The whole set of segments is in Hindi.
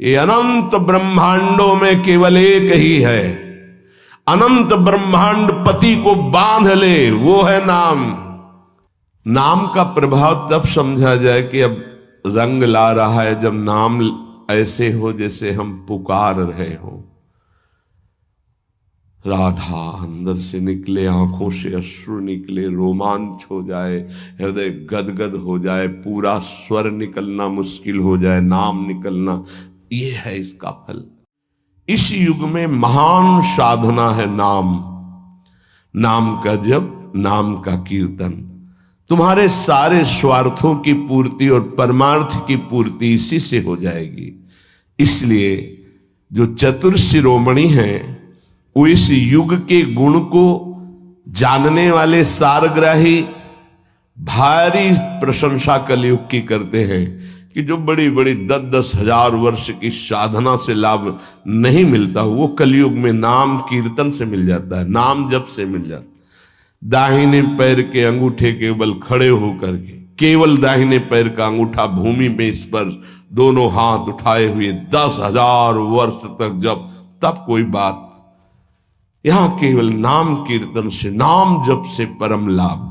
ये अनंत ब्रह्मांडों में केवल एक ही है। अनंत ब्रह्मांड पति को बांध ले, वो है नाम। नाम का प्रभाव तब समझा जाए कि अब रंग ला रहा है जब नाम ऐसे हो जैसे हम पुकार रहे हो। राधा अंदर से निकले, आंखों से अश्रु निकले, रोमांच हो जाए, हृदय गदगद हो जाए, पूरा स्वर निकलना मुश्किल हो जाए, नाम निकलना, ये है इसका फल। इस युग में महान साधना है नाम। नाम का जप, नाम का कीर्तन। तुम्हारे सारे स्वार्थों की पूर्ति और परमार्थ की पूर्ति इसी से हो जाएगी। इसलिए जो चतुर शिरोमणि हैं वो इस युग के गुण को जानने वाले सारग्राही भारी प्रशंसा कलयुग की करते हैं कि जो बड़ी बड़ी 10-10 हजार वर्ष की साधना से लाभ नहीं मिलता वो कलयुग में नाम कीर्तन से मिल जाता है, नाम जप से मिल जाता है। दाहिने पैर के अंगूठे के बल खड़े होकर के केवल दाहिने पैर का अंगूठा भूमि में स्पर्श, दोनों हाथ उठाए हुए 10,000 वर्ष तक जब, तब कोई बात। यहां केवल नाम कीर्तन से, नाम जप से परम लाभ।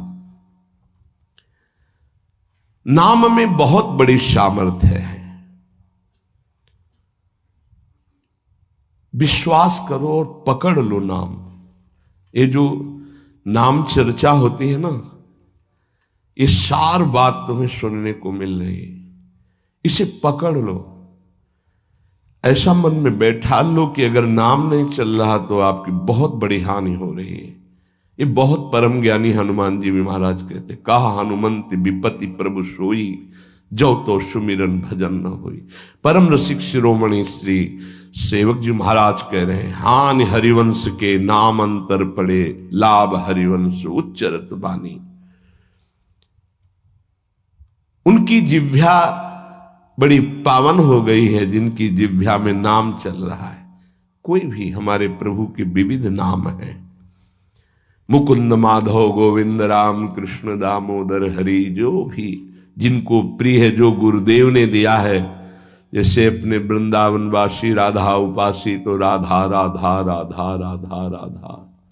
नाम में बहुत बड़ी सामर्थ्य है। विश्वास करो और पकड़ लो नाम। ये जो नाम चर्चा होती है ना, ये सार बात तुम्हें सुनने को मिल रही है, इसे पकड़ लो। ऐसा मन में बैठा लो कि अगर नाम नहीं चल रहा तो आपकी बहुत बड़ी हानि हो रही है। ये बहुत परम ज्ञानी हनुमान जी भी महाराज कहते, कहा हनुमंत विपत्ति प्रभु सोई, जो तो सुमिरन भजन न होई। परम रसिक शिरोमणि श्री सेवक जी महाराज कह रहे हैं, हानि हरिवंश के नाम अंतर पड़े, लाभ हरिवंश उच्चरत बानी। उनकी जिह्वा बड़ी पावन हो गई है जिनकी जिह्वा में नाम चल रहा है। कोई भी, हमारे प्रभु के विविध नाम हैं, मुकुंद माधव गोविंद राम कृष्ण दामोदर हरि, जो भी जिनको प्रिय है, जो गुरुदेव ने दिया है। जैसे अपने वृंदावनवासी राधा उपासी तो राधा राधा राधा राधा राधा,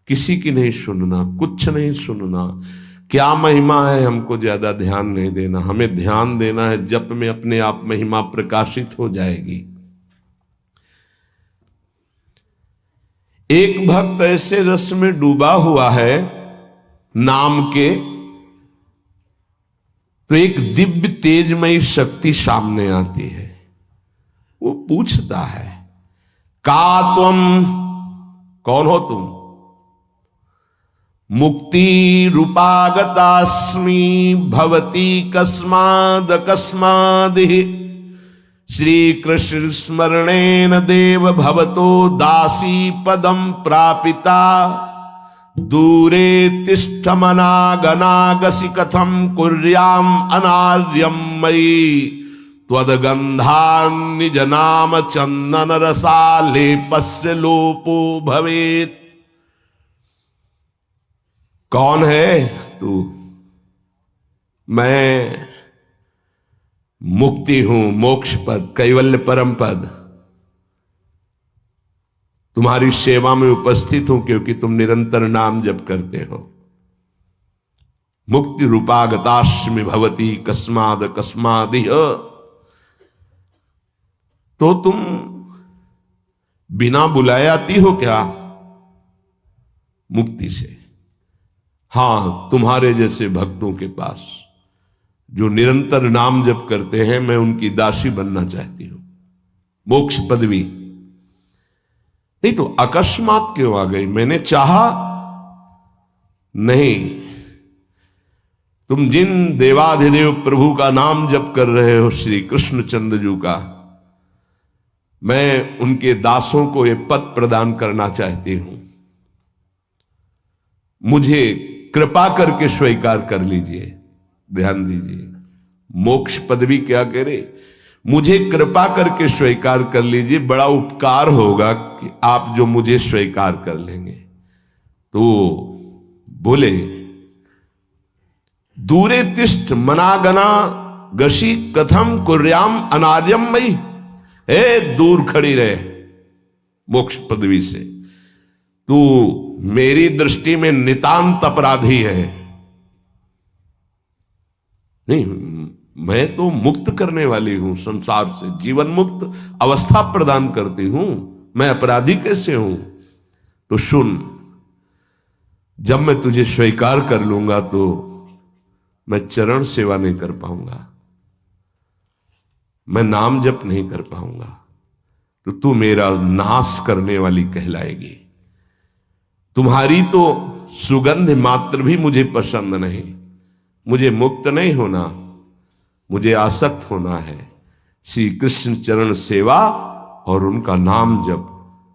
किसी की नहीं सुनना, कुछ नहीं सुनना। क्या महिमा है हमको ज्यादा ध्यान नहीं देना, हमें ध्यान देना है जप में, अपने आप महिमा प्रकाशित हो जाएगी। एक भक्त ऐसे रस में डूबा हुआ है नाम के, तो एक दिव्य तेजमयी शक्ति सामने आती है। वो पूछता है, का तुम, कौन हो तुम? मुक्ति रूपागतास्मि भवती कस्माद कस्मादिहि, श्री कृष्ण स्मरणेन देव भवतो दासी पदम प्रापिता, दूरे तिष्ठमनागनागसि कथम कुर्याम अनार्यम मयि, त्वदगंधान् निज नाम चंदन रसालेपस्य लोपो भवेत्। कौन है तू? मैं मुक्ति हूं, मोक्ष पद, कैवल्य परम पद। तुम्हारी सेवा में उपस्थित हूं क्योंकि तुम निरंतर नाम जप करते हो। मुक्ति रूपागतास्मि भवती कस्माद कस्मादिह, तो तुम बिना बुलाए आती हो क्या मुक्ति से? हां, तुम्हारे जैसे भक्तों के पास जो निरंतर नाम जप करते हैं, मैं उनकी दासी बनना चाहती हूं, मोक्ष पदवी। नहीं तो अकस्मात क्यों आ गई? मैंने चाहा नहीं। तुम जिन देवाधिदेव प्रभु का नाम जप कर रहे हो, श्री कृष्णचंद्र जी का, मैं उनके दासों को यह पद प्रदान करना चाहती हूं। मुझे कृपा करके स्वीकार कर लीजिए। ध्यान दीजिए, मोक्ष पदवी क्या करे? मुझे कृपा करके स्वीकार कर लीजिए, बड़ा उपकार होगा कि आप जो मुझे स्वीकार कर लेंगे। तो बोले, दूरे तिष्ठ मनागना गशी कथम कुर्याम अनार्यम मयि, दूर खड़ी रहे मोक्ष पदवी से, तू मेरी दृष्टि में नितांत अपराधी है। नहीं, मैं तो मुक्त करने वाली हूं, संसार से जीवन मुक्त अवस्था प्रदान करती हूं, मैं अपराधी कैसे हूं? तो सुन, जब मैं तुझे स्वीकार कर लूंगा तो मैं चरण सेवा नहीं कर पाऊंगा, मैं नाम जप नहीं कर पाऊंगा, तो तू मेरा नाश करने वाली कहलाएगी। तुम्हारी तो सुगंध मात्र भी मुझे पसंद नहीं। मुझे मुक्त नहीं होना, मुझे आसक्त होना है श्री कृष्ण चरण सेवा और उनका नाम जप।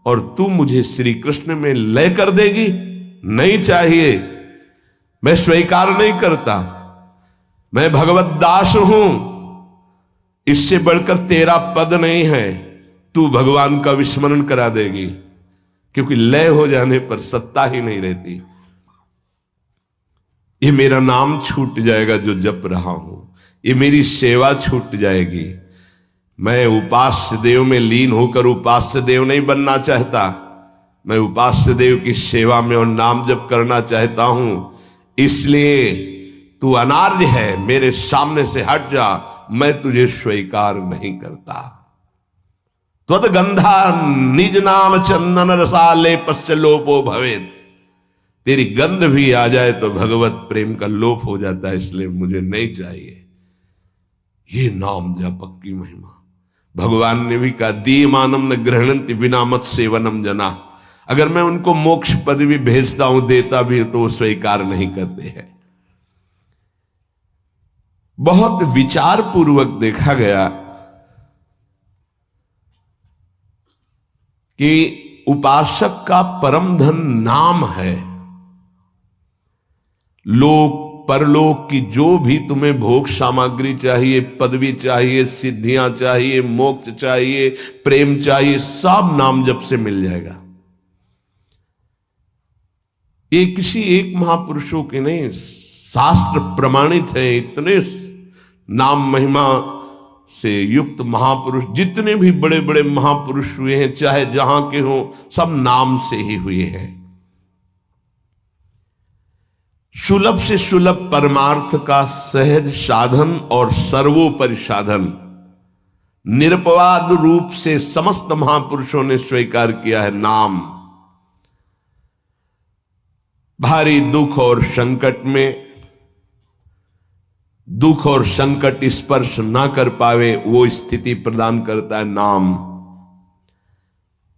और तू मुझे श्री कृष्ण में लय कर देगी? नहीं चाहिए, मैं स्वीकार नहीं करता। मैं भगवत दास हूं, इससे बढ़कर तेरा पद नहीं है। तू भगवान का विस्मरण करा देगी, क्योंकि लय हो जाने पर सत्ता ही नहीं रहती। ये मेरा नाम छूट जाएगा जो जप रहा हूं, ये मेरी सेवा छूट जाएगी। मैं उपास्य देव में लीन होकर उपास्य देव नहीं बनना चाहता, मैं उपास्य देव की सेवा में और नाम जप करना चाहता हूं। इसलिए तू अनार्य है, मेरे सामने से हट जा, मैं तुझे स्वीकार नहीं करता। त्वद्गंधा निज नाम चंदन रसाले पश्च लोपो भवेत। तेरी गंध भी आ जाए तो भगवत प्रेम का लोप हो जाता है, इसलिए मुझे नहीं चाहिए। ये नाम जपक की महिमा। भगवान ने भी कहा, दीयमानम न गृह्णन्ति बिना मत सेवनम जना। अगर मैं उनको मोक्ष पदवी भेजता हूं, देता भी तो वो स्वीकार नहीं करते हैं। बहुत विचार पूर्वक देखा गया कि उपासक का परम धन नाम है। लोक परलोक की जो भी तुम्हें भोग सामग्री चाहिए, पदवी चाहिए, सिद्धियां चाहिए, मोक्ष चाहिए, प्रेम चाहिए, सब नाम जप से मिल जाएगा। ये किसी एक महापुरुषों के नहीं, शास्त्र प्रमाणित है। इतने नाम महिमा से युक्त महापुरुष, जितने भी बड़े बड़े महापुरुष हुए हैं, चाहे जहां के हों, सब नाम से ही हुए हैं। सुलभ से सुलभ परमार्थ का सहज साधन और सर्वोपरि साधन निरपवाद रूप से समस्त महापुरुषों ने स्वीकार किया है नाम। भारी दुख और संकट में, दुख और संकट स्पर्श ना कर पावे वो स्थिति प्रदान करता है नाम।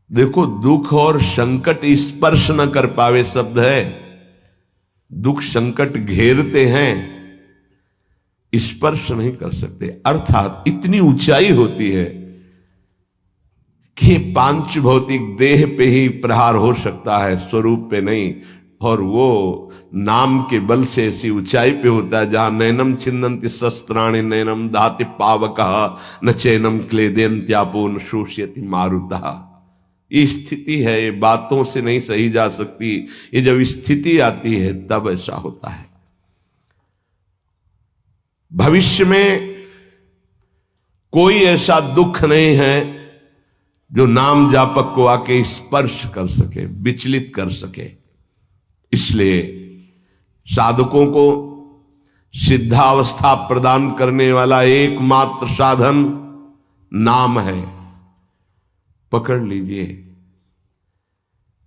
देखो, दुख और संकट स्पर्श ना कर पावे शब्द है। दुख संकट घेरते हैं, स्पर्श नहीं कर सकते। अर्थात इतनी ऊंचाई होती है कि पांच भौतिक देह पे ही प्रहार हो सकता है, स्वरूप पे नहीं। और वो नाम के बल से ऐसी ऊंचाई पे होता है जहां नैनम छिन्नन्ति शस्त्राणि नैनम दाति पावकः न चैनम क्लेदेन्त्यापो न शोष्यति मारुतः। ये स्थिति है, ये बातों से नहीं सही जा सकती। ये जब स्थिति आती है तब ऐसा होता है। भविष्य में कोई ऐसा दुख नहीं है जो नाम जापक को आके स्पर्श कर सके, विचलित कर सके। इसलिए साधकों को सिद्धावस्था प्रदान करने वाला एकमात्र साधन नाम है। पकड़ लीजिए।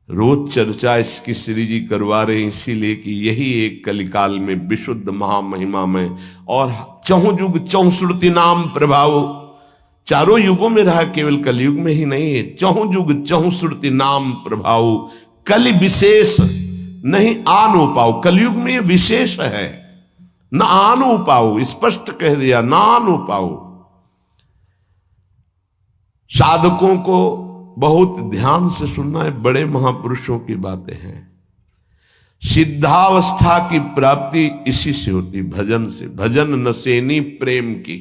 रोज चर्चा इसकी श्री जी करवा रहे हैं, इसीलिए कि यही एक कलिकाल में विशुद्ध महामहिमा में और चहुं युग चौसुरति नाम प्रभाव, चारों युगों में रहा, केवल कलयुग में ही नहीं है। चहुं युग चहुसुरति नाम प्रभाव, कलि विशेष नहीं आनो पाओ। कलयुग में ये विशेष है, न आनो पाओ, स्पष्ट कह दिया, ना आनो पाओ। साधकों को बहुत ध्यान से सुनना है, बड़े महापुरुषों की बातें हैं। सिद्धावस्था की प्राप्ति इसी से होती, भजन से। भजन नसेनी प्रेम की।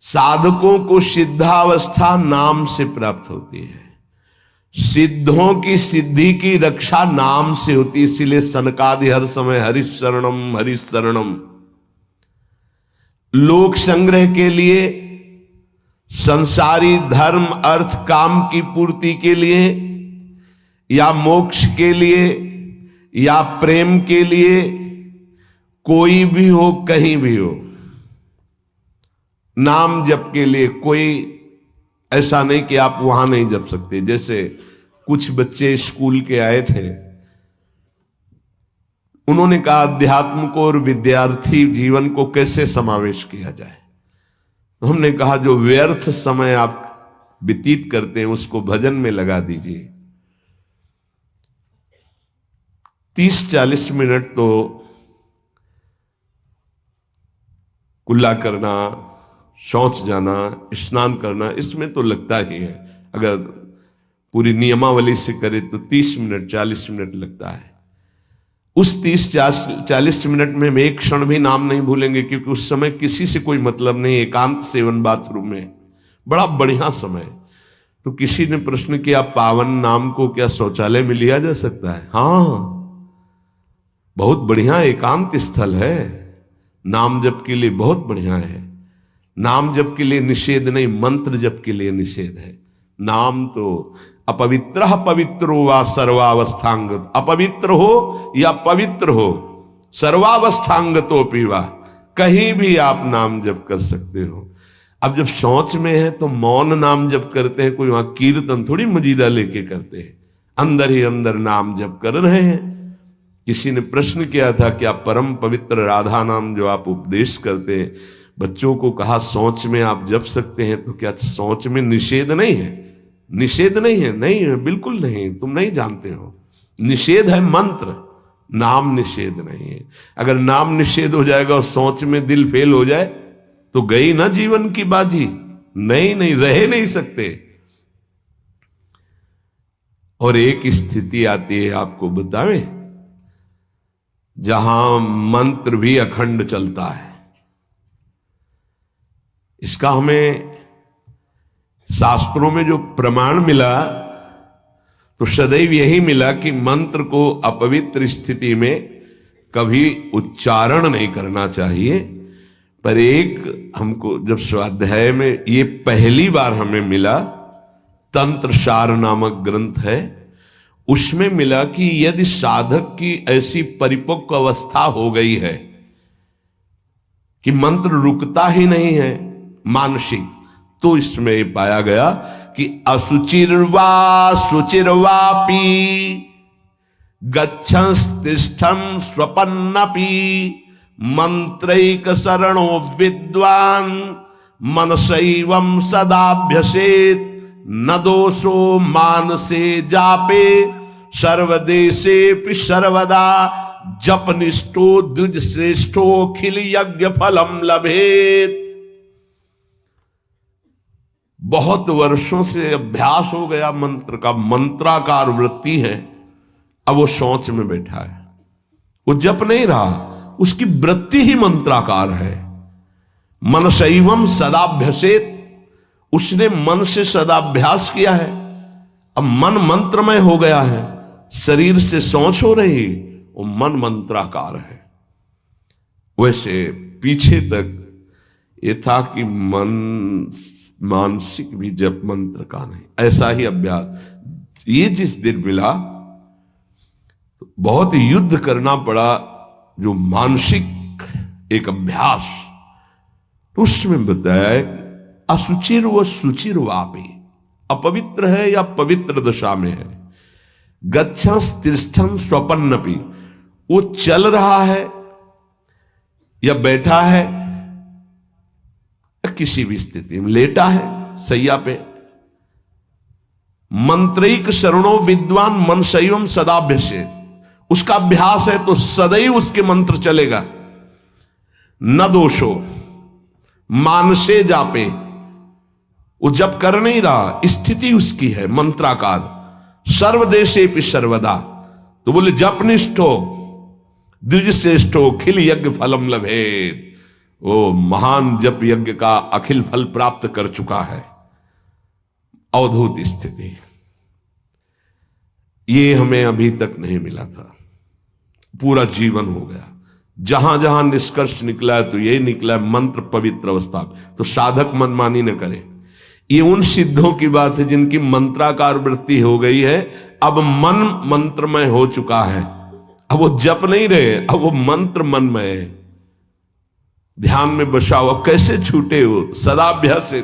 साधकों को सिद्धावस्था नाम से प्राप्त होती है। सिद्धों की सिद्धि की रक्षा नाम से होती, इसीलिए सनकादि हर समय हरिशरणम हरिशरणम। लोक संग्रह के लिए संसारी धर्म अर्थ काम की पूर्ति के लिए या मोक्ष के लिए या प्रेम के लिए, कोई भी हो कहीं भी हो, नाम जप के लिए कोई ऐसा नहीं कि आप वहां नहीं जप सकते। जैसे कुछ बच्चे स्कूल के आए थे, उन्होंने कहा अध्यात्म को और विद्यार्थी जीवन को कैसे समावेश किया जाए। तो हमने कहा जो व्यर्थ समय आप व्यतीत करते हैं उसको भजन में लगा दीजिए। 30-40 मिनट तो कुल्ला करना, शौच जाना, स्नान करना, इसमें तो लगता ही है। अगर पूरी नियमावली से करे तो 30 मिनट 40 मिनट लगता है। उस 30-40 मिनट में हम एक क्षण भी नाम नहीं भूलेंगे, क्योंकि उस समय किसी से कोई मतलब नहीं, एकांत सेवन बाथरूम में, बड़ा बढ़िया समय। तो किसी ने प्रश्न किया पावन नाम को क्या शौचालय में लिया जा सकता है? हाँ, बहुत बढ़िया एकांत स्थल है, नाम जप के लिए बहुत बढ़िया है। नाम जप के लिए निषेध नहीं, मंत्र जप के लिए निषेध है। नाम तो अपवित्र पवित्रो वा सर्वावस्थांग, अपवित्र हो या पवित्र हो, सर्वावस्थांग तो पीवा, कहीं भी आप नाम जप कर सकते हो। अब जब शौच में है तो मौन नाम जप करते हैं, कोई वहां कीर्तन थोड़ी मजीदा लेके करते हैं, अंदर ही अंदर नाम जप कर रहे हैं। किसी ने प्रश्न किया था क्या परम पवित्र राधा नाम जो आप उपदेश करते हैं बच्चों को, कहा शौच में आप जप सकते हैं, तो क्या शौच में निषेध नहीं है? निषेध नहीं है, नहीं है, बिल्कुल नहीं, तुम नहीं जानते हो। निषेध है मंत्र, नाम निषेध नहीं है। अगर नाम निषेध हो जाएगा और शौच में दिल फेल हो जाए तो गई ना जीवन की बाजी, नहीं रह नहीं सकते। और एक स्थिति आती है आपको बतावे, जहां मंत्र भी अखंड चलता है। इसका हमें शास्त्रों में जो प्रमाण मिला तो सदैव यही मिला कि मंत्र को अपवित्र स्थिति में कभी उच्चारण नहीं करना चाहिए। पर एक हमको जब स्वाध्याय में ये पहली बार हमें मिला, तंत्र सार नामक ग्रंथ है, उसमें मिला कि यदि साधक की ऐसी परिपक्व अवस्था हो गई है कि मंत्र रुकता ही नहीं है मानसिक, तो इसमें पाया गया कि असुचिर्वा शुचिर्वापी गच्छंस्तिष्ठं स्वपन्नपि मंत्रैक शरणो विद्वान मनसैवं सदाभ्यसेत न दोषो मानसे जापे सर्वदेशेपि सर्वदा जपनिष्ठो द्विज श्रेष्ठो खिल यज्ञ फलम लभेत। बहुत वर्षों से अभ्यास हो गया मंत्र का, मंत्राकार वृत्ति है, अब वो शौच में बैठा है, वो जप नहीं रहा, उसकी वृत्ति ही मंत्राकार है। मनसैवं सदाभ्यसेत, उसने मन से सदाभ्यास किया है, अब मन मंत्रमय हो गया है, शरीर से शौच हो रही, वो मन मंत्राकार है। वैसे पीछे तक ये था कि मन मानसिक भी जप मंत्र का नहीं, ऐसा ही अभ्यास। ये जिस दिन मिला तो बहुत युद्ध करना पड़ा, जो मानसिक एक अभ्यास, तो उसमें बताया असुचिर व सुचिर वापी, अपवित्र है या पवित्र दशा में है, गच्छंस्तिष्ठं स्वपन्नपि, वो चल रहा है या बैठा है, किसी भी स्थिति में लेटा है सैया पे, मंत्रैक शरणों विद्वान मनसैवं सदाभ्यसेत, उसका अभ्यास है तो सदैव उसके मंत्र चलेगा। न दोषो मानसे जापे, वो जब कर नहीं रहा, स्थिति उसकी है मंत्राकार। सर्वदेशे भी सर्वदा, तो बोले जपनिष्ठो द्विज श्रेष्ठो खिल यज्ञ फलम लभेत, वो महान जप यज्ञ का अखिल फल प्राप्त कर चुका है। अवधूत स्थिति, ये हमें अभी तक नहीं मिला था, पूरा जीवन हो गया। जहां जहां निष्कर्ष निकला है तो यही निकला है, मंत्र पवित्र अवस्था। तो साधक मनमानी न करे, ये उन सिद्धों की बात है जिनकी मंत्राकार वृत्ति हो गई है, अब मन मंत्रमय हो चुका है, अब वो जप नहीं रहे, अब वो मंत्र मनमय है, ध्यान में बसा हुआ। कैसे छूटे हो? सदाभ्यास से,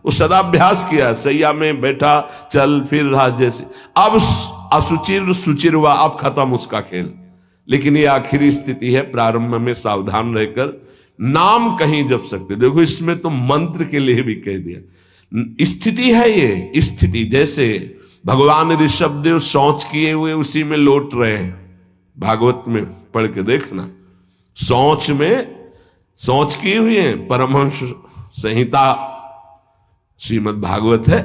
वो सदाभ्यास किया, सैया में बैठा चल फिर रहा जैसे। अब असुचिर सुचिर हुआ, अब खत्म उसका खेल। लेकिन ये आखिरी स्थिति है, प्रारंभ में सावधान रहकर नाम कहीं जप सकते। देखो इसमें तो मंत्र के लिए भी कह दिया, स्थिति है ये स्थिति। जैसे भगवान ऋषभदेव शौच किए हुए उसी में लौट रहे हैं, भागवत में पढ़ के देखना, शौच में शौच किए हुए हैं। परमहंस संहिता श्रीमद् भागवत है,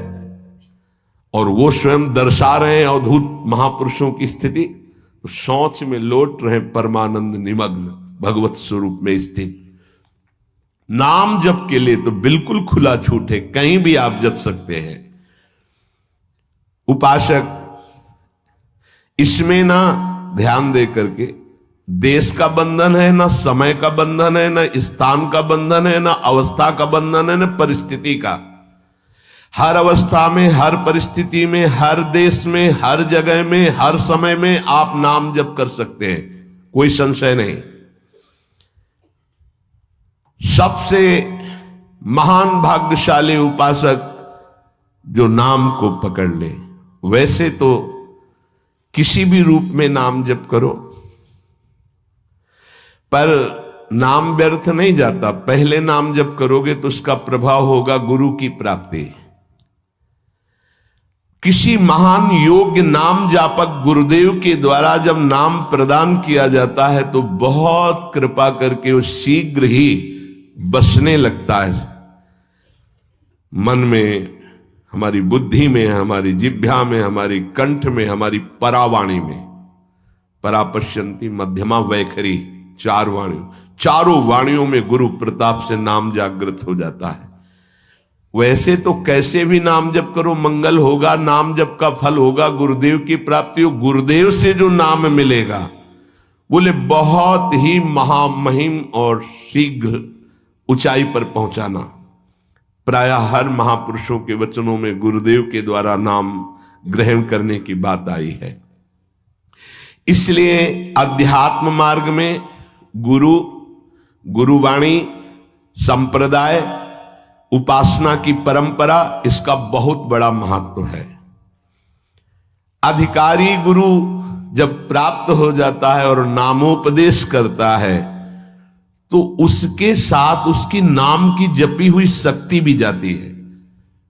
और वो स्वयं दर्शा रहे हैं अवधूत महापुरुषों की स्थिति। तो शौच में लौट रहे परमानंद निमग्न भगवत स्वरूप में स्थित। नाम जप के लिए तो बिल्कुल खुला छूट है, कहीं भी आप जप सकते हैं। उपासक इसमें ना ध्यान दे करके, देश का बंधन है, ना समय का बंधन है, ना स्थान का बंधन है, ना अवस्था का बंधन है, ना परिस्थिति का। हर अवस्था में, हर परिस्थिति में, हर देश में, हर जगह में, हर समय में आप नाम जप कर सकते हैं, कोई संशय नहीं। सबसे महान भाग्यशाली उपासक जो नाम को पकड़ ले। वैसे तो किसी भी रूप में नाम जप करो, पर नाम व्यर्थ नहीं जाता। पहले नाम जप करोगे तो उसका प्रभाव होगा गुरु की प्राप्ति। किसी महान योग्य नाम जापक गुरुदेव के द्वारा जब नाम प्रदान किया जाता है तो बहुत कृपा करके वो शीघ्र ही बसने लगता है मन में, हमारी बुद्धि में, हमारी जिह्वा में, हमारी कंठ में, हमारी परावाणी में। परापश्यंती मध्यमा वैखरी, चार वाणियों, चारों वाणियों में गुरु प्रताप से नाम जागृत हो जाता है। वैसे तो कैसे भी नाम जप करो मंगल होगा, नाम जप का फल होगा, गुरुदेव की प्राप्ति हो। गुरुदेव से जो नाम मिलेगा बोले बहुत ही महामहिम और शीघ्र ऊंचाई पर पहुंचाना। प्रायः हर महापुरुषों के वचनों में गुरुदेव के द्वारा नाम ग्रहण करने की बात आई है। इसलिए अध्यात्म मार्ग में गुरु, गुरुवाणी, संप्रदाय, उपासना की परंपरा, इसका बहुत बड़ा महत्व है। अधिकारी गुरु जब प्राप्त हो जाता है और नामोपदेश करता है तो उसके साथ उसकी नाम की जपी हुई शक्ति भी जाती है।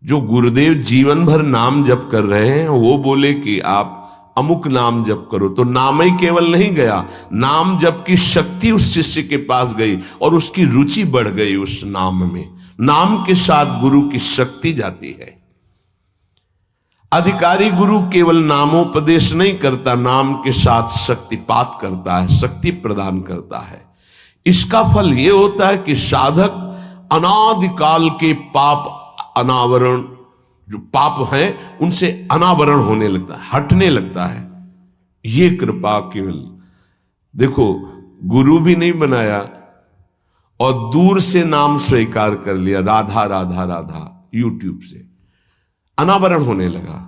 जो गुरुदेव जीवन भर नाम जप कर रहे हैं वो बोले कि आप अमुक नाम जप करो, तो नाम ही केवल नहीं गया, नाम जप की शक्ति उस शिष्य के पास गई और उसकी रुचि बढ़ गई उस नाम में। नाम के साथ गुरु की शक्ति जाती है। अधिकारी गुरु केवल नामोपदेश नहीं करता, नाम के साथ शक्तिपात करता है, शक्ति प्रदान करता है। इसका फल यह होता है कि साधक अनादिकाल के पाप अनावरण, जो पाप हैं उनसे अनावरण होने लगता है, हटने लगता है। ये कृपा केवल, देखो गुरु भी नहीं बनाया और दूर से नाम स्वीकार कर लिया, राधा राधा राधा, यूट्यूब से अनावरण होने लगा।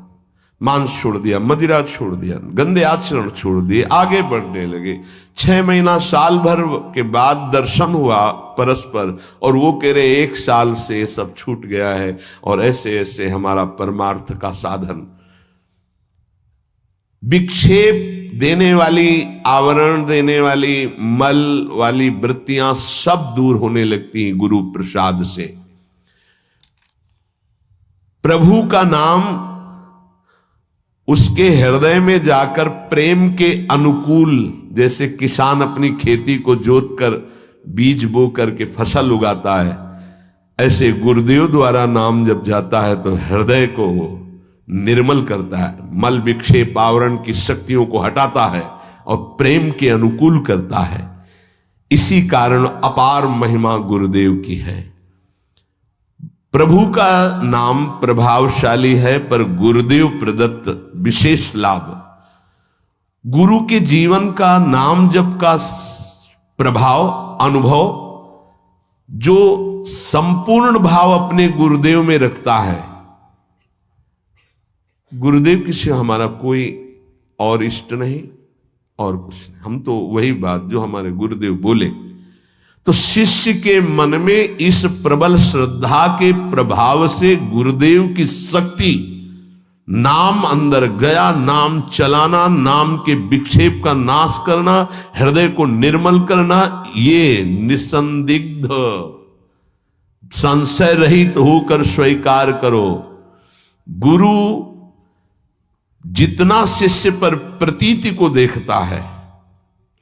मांस छोड़ दिया, मदिरा छोड़ दिया, गंदे आचरण छोड़ दिए, आगे बढ़ने लगे। 6 महीना साल भर के बाद दर्शन हुआ परस्पर और वो कह रहे 1 साल से सब छूट गया है और ऐसे ऐसे हमारा परमार्थ का साधन। विक्षेप देने वाली, आवरण देने वाली, मल वाली वृत्तियां सब दूर होने लगती हैं गुरु प्रसाद से। प्रभु का नाम उसके हृदय में जाकर प्रेम के अनुकूल, जैसे किसान अपनी खेती को जोत कर बीज बो करके फसल उगाता है, ऐसे गुरुदेव द्वारा नाम जब जाता है तो हृदय को निर्मल करता है, मल विक्षेप आवरण की शक्तियों को हटाता है और प्रेम के अनुकूल करता है। इसी कारण अपार महिमा गुरुदेव की है। प्रभु का नाम प्रभावशाली है, पर गुरुदेव प्रदत्त विशेष लाभ। गुरु के जीवन का नाम जप का प्रभाव, अनुभव, जो संपूर्ण भाव अपने गुरुदेव में रखता है गुरुदेव के सिवा हमारा कोई और इष्ट नहीं और कुछ नहीं। हम तो वही बात जो हमारे गुरुदेव बोले। तो शिष्य के मन में इस प्रबल श्रद्धा के प्रभाव से गुरुदेव की शक्ति, नाम अंदर गया, नाम चलाना, नाम के विक्षेप का नाश करना, हृदय को निर्मल करना, ये निसंदिग्ध संशय रहित होकर स्वीकार करो। गुरु जितना शिष्य पर प्रतीति को देखता है,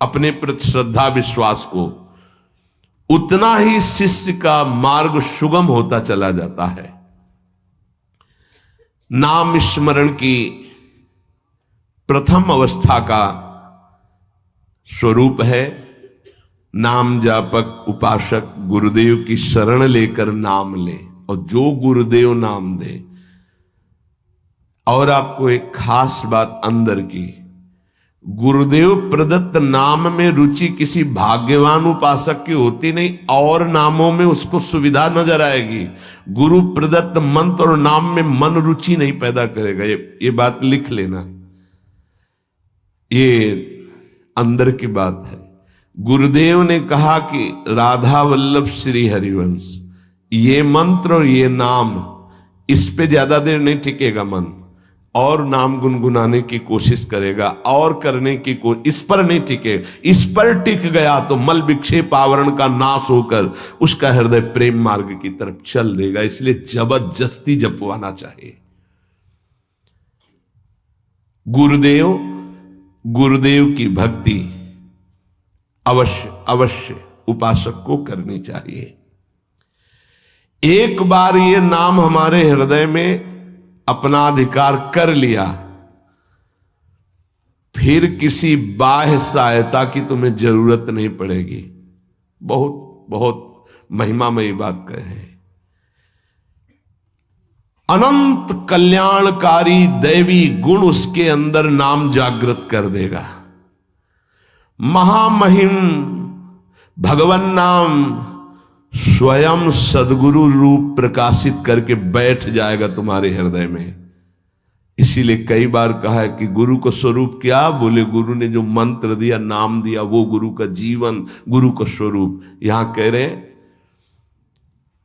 अपने प्रति श्रद्धा विश्वास को, उतना ही शिष्य का मार्ग सुगम होता चला जाता है। नाम स्मरण की प्रथम अवस्था का स्वरूप है नाम जापक उपासक गुरुदेव की शरण लेकर नाम ले, और जो गुरुदेव नाम दे। और आपको एक खास बात अंदर की, गुरुदेव प्रदत्त नाम में रुचि किसी भाग्यवान उपासक की होती नहीं, और नामों में उसको सुविधा नजर आएगी। गुरु प्रदत्त मंत्र और नाम में मन रुचि नहीं पैदा करेगा। ये बात लिख लेना, ये अंदर की बात है। गुरुदेव ने कहा कि राधा वल्लभ श्री हरिवंश, ये मंत्र और ये नाम, इस पे ज्यादा देर नहीं टिकेगा मन, और नाम गुनगुनाने की कोशिश करेगा और करने की इस पर नहीं टिके। इस पर टिक गया तो मल विक्षेप आवरण का नाश होकर उसका हृदय प्रेम मार्ग की तरफ चल देगा। इसलिए जबरदस्ती जपवाना चाहिए। गुरुदेव की भक्ति अवश्य उपासक को करनी चाहिए। एक बार ये नाम हमारे हृदय में अपना अधिकार कर लिया, फिर किसी बाह्य सहायता की तुम्हें जरूरत नहीं पड़ेगी। बहुत बहुत महिमामयी बात कहे। अनंत कल्याणकारी दैवी गुण उसके अंदर नाम जागृत कर देगा। महामहिम भगवान नाम स्वयं सदगुरु रूप प्रकाशित करके बैठ जाएगा तुम्हारे हृदय में। इसीलिए कई बार कहा है कि गुरु को स्वरूप क्या? बोले गुरु ने जो मंत्र दिया, नाम दिया, वो गुरु का जीवन, गुरु का स्वरूप। यहां कह रहे हैं,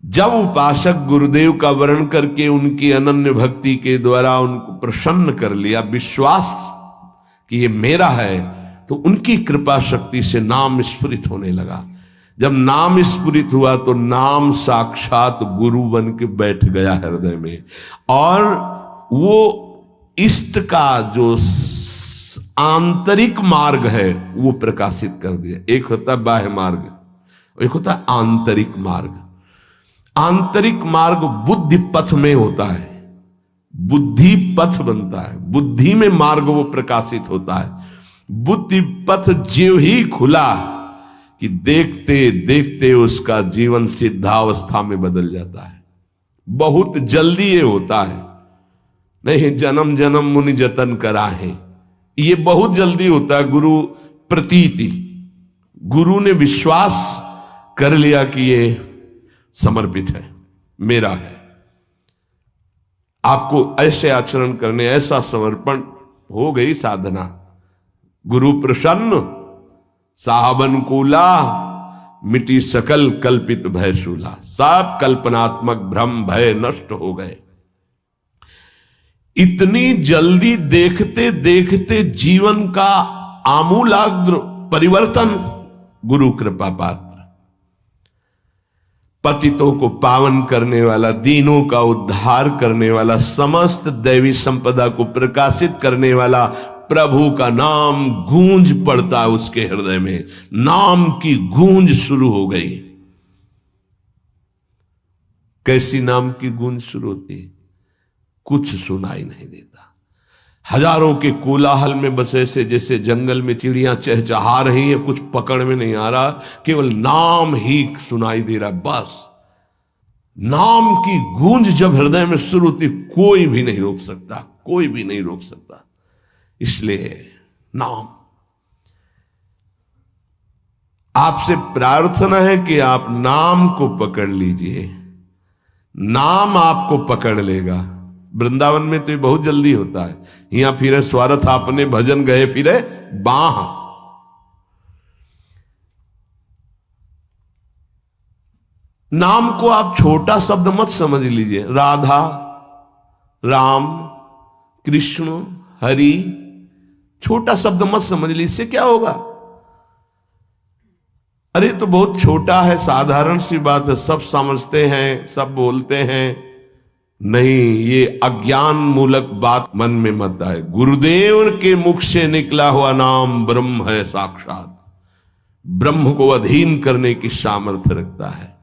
जब उपासक गुरुदेव का वर्ण करके उनकी अनन्य भक्ति के द्वारा उनको प्रसन्न कर लिया, विश्वास कि ये मेरा है, तो उनकी कृपा शक्ति से नाम स्फुरित होने लगा। जब नाम स्फुरित हुआ तो नाम साक्षात गुरु बन के बैठ गया हृदय में, और वो इष्ट का जो आंतरिक मार्ग है वो प्रकाशित कर दिया। एक होता है बाह्य मार्ग, एक होता है आंतरिक मार्ग। आंतरिक मार्ग बुद्धि पथ में होता है, बुद्धि पथ बनता है, बुद्धि में मार्ग वो प्रकाशित होता है। बुद्धि पथ ज्यों ही खुला कि देखते देखते उसका जीवन सिद्धावस्था में बदल जाता है। बहुत जल्दी ये होता है, नहीं जन्म जन्म मुनि जतन करा है, ये बहुत जल्दी होता है। गुरु प्रतीति, गुरु ने विश्वास कर लिया कि ये समर्पित है, मेरा है। आपको ऐसे आचरण करने, ऐसा समर्पण, हो गई साधना। गुरु प्रसन्न साहबन कूला, मिटी सकल कल्पित भय शूला। सब कल्पनात्मक भ्रम भय नष्ट हो गए। इतनी जल्दी देखते देखते जीवन का आमूलाग्र परिवर्तन गुरु कृपा पात्र, पतितों को पावन करने वाला, दीनों का उद्धार करने वाला, समस्त दैवी संपदा को प्रकाशित करने वाला प्रभु का नाम गूंज पड़ता है उसके हृदय में। नाम की गूंज शुरू हो गई। कैसी नाम की गूंज शुरू होती है? कुछ सुनाई नहीं देता। हजारों के कोलाहल में बस ऐसे जैसे जंगल में चिड़ियां चहचहा रही हैं, कुछ पकड़ में नहीं आ रहा, केवल नाम ही सुनाई दे रहा है। बस नाम की गूंज जब हृदय में शुरू होती, कोई भी नहीं रोक सकता, कोई भी नहीं रोक सकता। इसलिए नाम, आपसे प्रार्थना है कि आप नाम को पकड़ लीजिए, नाम आपको पकड़ लेगा। वृंदावन में तो ये बहुत जल्दी होता है। यहाँ फिरे स्वार्थ आपने भजन गए फिरे बाह। नाम को आप छोटा शब्द मत समझ लीजिए। राधा, राम, कृष्ण, हरि, छोटा शब्द मत समझ लीजिए। इससे क्या होगा? अरे तो बहुत छोटा है, साधारण सी बात है, सब समझते हैं, सब बोलते हैं। नहीं, ये अज्ञान मूलक बात मन में मत आए। गुरुदेव के मुख से निकला हुआ नाम ब्रह्म है साक्षात। ब्रह्म को अधीन करने की सामर्थ्य रखता है।